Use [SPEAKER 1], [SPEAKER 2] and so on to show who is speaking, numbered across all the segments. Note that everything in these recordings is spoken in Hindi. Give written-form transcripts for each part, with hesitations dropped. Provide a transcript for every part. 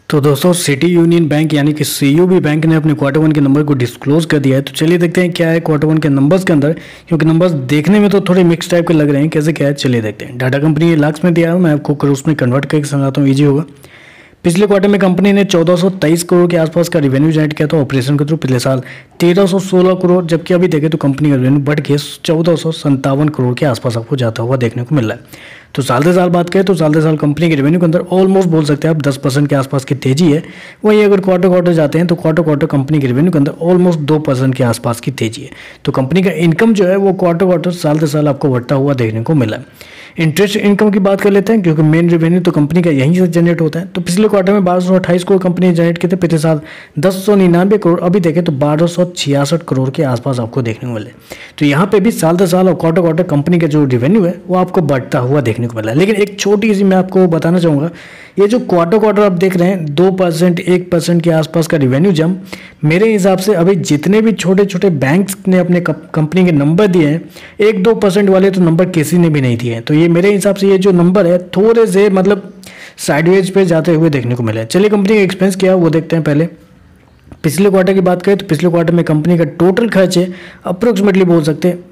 [SPEAKER 1] तो दोस्तों सिटी यूनियन बैंक यानी कि सीयूबी बैंक ने अपने क्वार्टर वन के नंबर को डिस्क्लोज कर दिया है। तो चलिए देखते हैं क्या है क्वार्टर वन के नंबर्स के अंदर, क्योंकि नंबर्स देखने में तो थोड़े मिक्स टाइप के लग रहे हैं। कैसे क्या है चलिए देखते हैं। डाटा कंपनी ये लाख्स में दिया है, मैं आपको क्रोर्स में कन्वर्ट करके समझाता हूँ, ईजी होगा। पिछले क्वार्टर में कंपनी ने 1423 करोड़ के आसपास का रिवेन्यू जनरेट किया था ऑपरेशन के थ्रू। पिछले साल 1316 करोड़, जबकि अभी देखें तो कंपनी का रिवेन्यू बढ़ के 1457 करोड़ के आसपास आपको जाता हुआ देखने को मिल रहा है। तो साल से साल बात करें तो साल से साल कंपनी के रेवेन्यू के अंदर ऑलमोस्ट बोल सकते हैं आप 10% के आसपास की तेजी है। वहीं अगर क्वार्टर क्वार्टर जाते हैं तो क्वार्टर क्वार्टर कंपनी के रेवेन्यू के अंदर ऑलमोस्ट 2% के आसपास की तेजी है। तो कंपनी का इनकम जो है वो क्वार्टर क्वार्टर साल से साल आपको बढ़ता हुआ देखने को मिला है। इंटरेस्ट इनकम की बात कर लेते हैं, क्योंकि मेन रेवेन्यू तो कंपनी का यहीं से जनरेट होता है। तो पिछले क्वार्टर में 1228 करोड़ कंपनी जनरेट किए थे, पिछले साल 1099 करोड़, अभी देखें तो 1266 करोड़ के आसपास आपको देखने को मिले। तो यहाँ पे भी साल से साल और क्वार्टर क्वार्टर कंपनी का जो रेवेन्यू है वो आपको बढ़ता हुआ देखने को मिला है। लेकिन एक छोटी सी मैं आपको बताना चाहूँगा, ये जो क्वार्टर क्वार्टर आप देख रहे हैं 2% 1% के आसपास का रेवेन्यू जंप, मेरे हिसाब से अभी जितने भी छोटे छोटे बैंक्स ने अपने कंपनी के नंबर दिए हैं 1-2% वाले तो नंबर किसी ने भी नहीं दिए हैं। तो ये मेरे हिसाब से ये जो नंबर है थोड़े से मतलब साइडवेज पे जाते हुए देखने को मिला है। चलिए कंपनी का एक्सपेंस क्या है वो देखते हैं। पहले पिछले क्वार्टर की बात करें तो पिछले क्वार्टर में कंपनी का टोटल खर्च है अप्रोक्सीमेटली बोल सकते हैं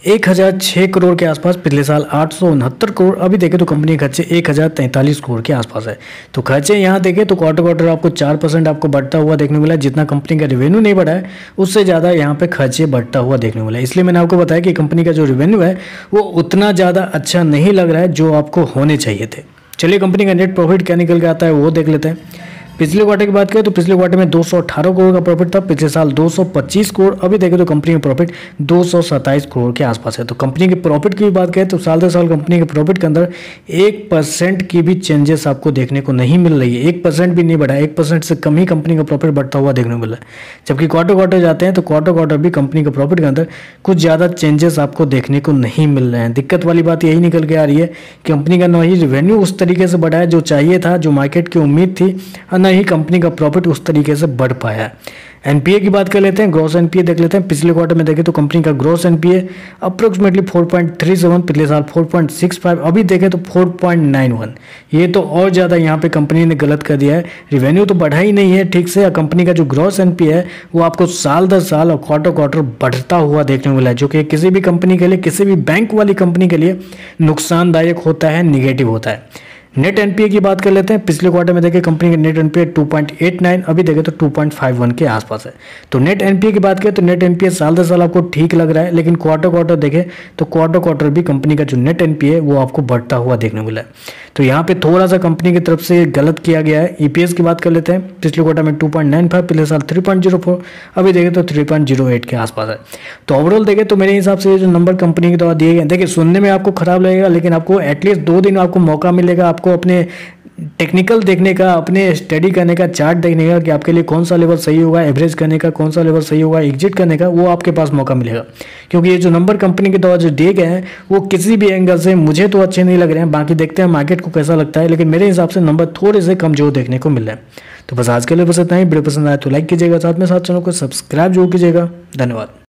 [SPEAKER 1] 1006 करोड़ के आसपास। पिछले साल 869 करोड़, अभी देखें तो कंपनी का खर्चे 1043 करोड़ के आसपास है। तो खर्चे यहाँ देखें तो क्वार्टर क्वार्टर आपको 4% आपको बढ़ता हुआ देखने को मिला है। जितना कंपनी का रेवेन्यू नहीं बढ़ा है उससे ज़्यादा यहाँ पे खर्चे बढ़ता हुआ देखने को मिला है। इसलिए मैंने आपको बताया कि कंपनी का जो रेवेन्यू है वो उतना ज़्यादा अच्छा नहीं लग रहा है जो आपको होने चाहिए थे। चलिए कंपनी का नेट प्रॉफिट क्या निकल के आता है वो देख लेते हैं। पिछले क्वार्टर की बात करें तो पिछले क्वार्टर में 218 करोड़ का प्रॉफिट था, पिछले साल 225 करोड़, अभी देखें तो कंपनी का प्रॉफिट 227 करोड़ के आसपास है। तो कंपनी के प्रॉफिट की बात करें तो साल से साल कंपनी के प्रॉफिट के अंदर 1% की भी चेंजेस आपको देखने को नहीं मिल रही है। 1% भी नहीं बढ़ा, 1% से कम ही कंपनी का प्रॉफिट बढ़ता हुआ देखने को मिला है। जबकि क्वार्टर क्वार्टर जाते हैं तो क्वार्टर क्वार्टर भी कंपनी के प्रॉफिट के अंदर कुछ ज़्यादा चेंजेस आपको देखने को नहीं मिल रहे हैं। दिक्कत वाली बात यही निकल के आ रही है कि कंपनी का न ही रेवेन्यू उस तरीके से बढ़ा है जो चाहिए था, जो मार्केट की उम्मीद थी, और न ही कंपनी का प्रॉफिट उस तरीके से बढ़ पाया। एनपीए की बात कर लेते हैं, ग्रॉस एनपीए देख लेते हैं। पिछले क्वार्टर में देखें तो कंपनी का ग्रॉस एनपीए अप्रोक्सीमेटली 4.37, पिछले साल 4.65, अभी देखें तो 4.91। ये तो और ज़्यादा यहाँ पे कंपनी ने गलत कर दिया है। रिवेन्यू तो बढ़ा ही नहीं है ठीक से, कंपनी का जो ग्रॉस एनपीए है वो आपको साल दर साल और क्वार्टर क्वार्टर बढ़ता हुआ देखने को मिला है, जो कि किसी भी कंपनी के लिए, किसी भी बैंक वाली कंपनी के लिए नुकसानदायक होता है, निगेटिव होता है। नेट एनपीए की बात कर लेते हैं। पिछले क्वार्टर में देखें कंपनी का नेट एनपीए 2.89, अभी देखें तो 2.51 के आसपास है। तो नेट एनपीए की बात करें तो नेट एनपीए साल दर साल आपको ठीक लग रहा है, लेकिन क्वार्टर क्वार्टर देखें तो क्वार्टर क्वार्टर भी कंपनी का जो नेट एनपीए है वो आपको बढ़ता हुआ देखने को मिला है। तो यहाँ पे थोड़ा सा कंपनी की तरफ से गलत किया गया है। ईपीएस की बात कर लेते हैं। पिछले क्वार्टर में 2.95, पिछले साल 3.04, अभी देखें तो 3.08 के आसपास है। तो ओवरऑल देखें तो मेरे हिसाब से ये जो नंबर कंपनी के द्वारा दिए गए, देखिए सुनने में आपको खराब लगेगा, लेकिन आपको एटलीस्ट 2 दिन आपको मौका मिलेगा आपको अपने टेक्निकल देखने का, अपने स्टडी करने का, चार्ट देखने का कि आपके लिए कौन सा लेवल सही होगा, एवरेज करने का कौन सा लेवल सही होगा, एग्जिट करने का, वो आपके पास मौका मिलेगा। क्योंकि ये जो नंबर कंपनी के द्वारा जो दिए गए हैं वो किसी भी एंगल से मुझे तो अच्छे नहीं लग रहे हैं। बाकी देखते हैं मार्केट को कैसा लगता है, लेकिन मेरे हिसाब से नंबर थोड़े से कमजोर देखने को मिल रहे हैं। तो बस आज के लिए बस इतना ही। वीडियो पसंद आए तो लाइक कीजिएगा, साथ में साथ चैनल को सब्सक्राइब जरूर कीजिएगा। धन्यवाद।